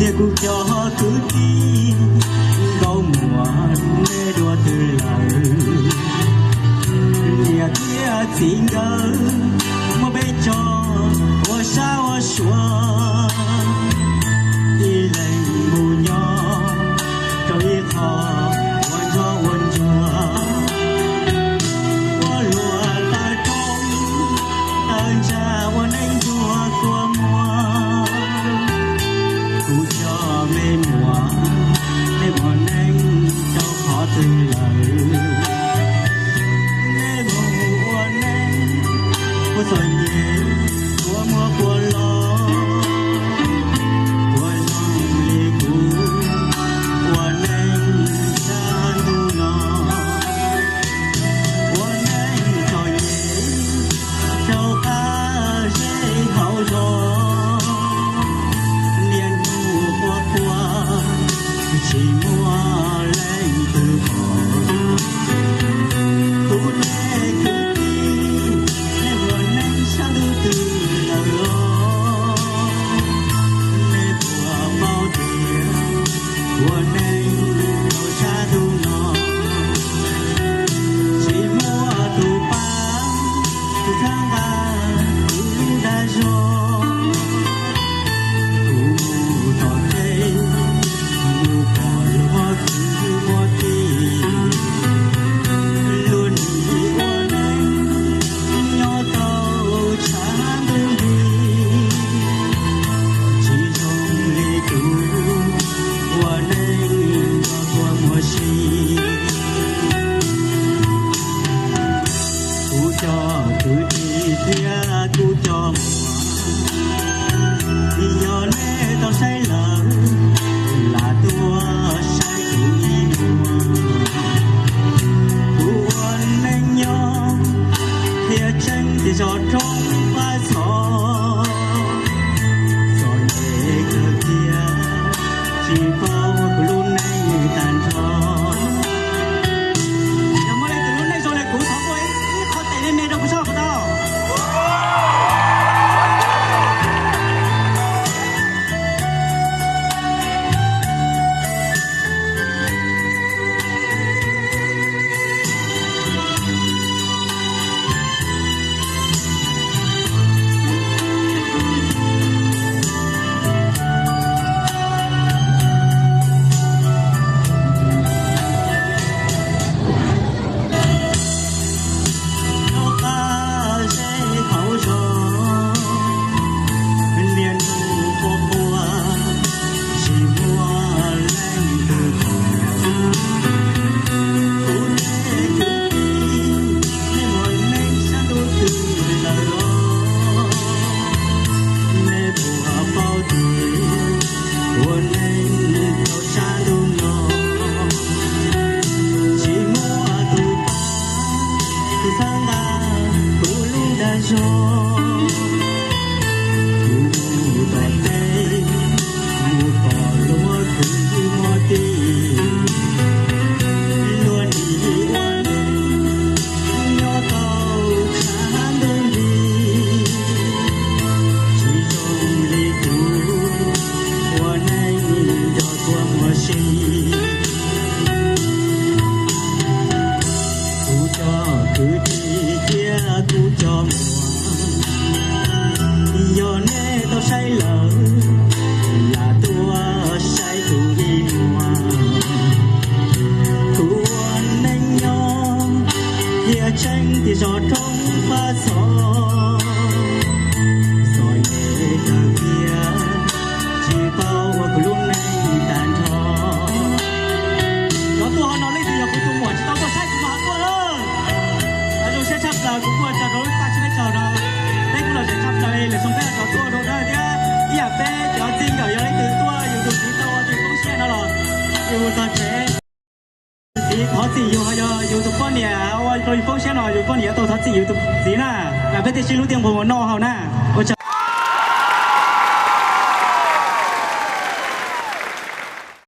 tia cũng cho cứ đi gấu mùa để đua từ lời tia tia chỉ ngờ mà bây cho我sao我说一泪不nhỏ找一好我做我做我落大中等着我能做过我กูcho mê mùa để bọn anh cho khó từ lời để bọn anh có rồi nhé của mùa của lo của lòng lì cũ bọn anh ra tu nó bọn anh cho nhé cho ta dễ hậu gió chỉ mua lên từ bỏ tu lệ cứ đi để buồn anh sao từ đầu lo để của bao tiền buồn anh đâu xa tu nó chỉ mua tu bán tu tháng ba tu đã rồi cứ đi kia cứ cho thì giờ này tao say lỡ là tua say tụi mùa buồn anh nhớ kia tranh thì giọt trong vai gió rồi về cửa kia chỉ bao luôn anh tàn tro cứ đi kia cứ cho mùa giờ này tao say lỡ là tua say tụi mùa tuôn anh nhau kia tranh thì giọt trong pha gió rồi về từ kia chỉ bao luôn anh tàn thọ nó tua nó lấy từ dọc cái mùa chỉ tao có say của mà sẽ chấp là cũng vừa chờ đối ta sẽ chờ đó đây cũng là sẽ chấp đây là xong phép là tua đâu đó chứ ý à bé cho chính ở đây từ tua dùng từ tí tua thì cũng sẽ nó rồi dùng ta sẽ tí khó gì dùng hay dùng từ con nè rồi phong sẽ nói dùng con nè tôi thật gì dùng từ tí nè là bé thì xin lúc tiền của nó hào nè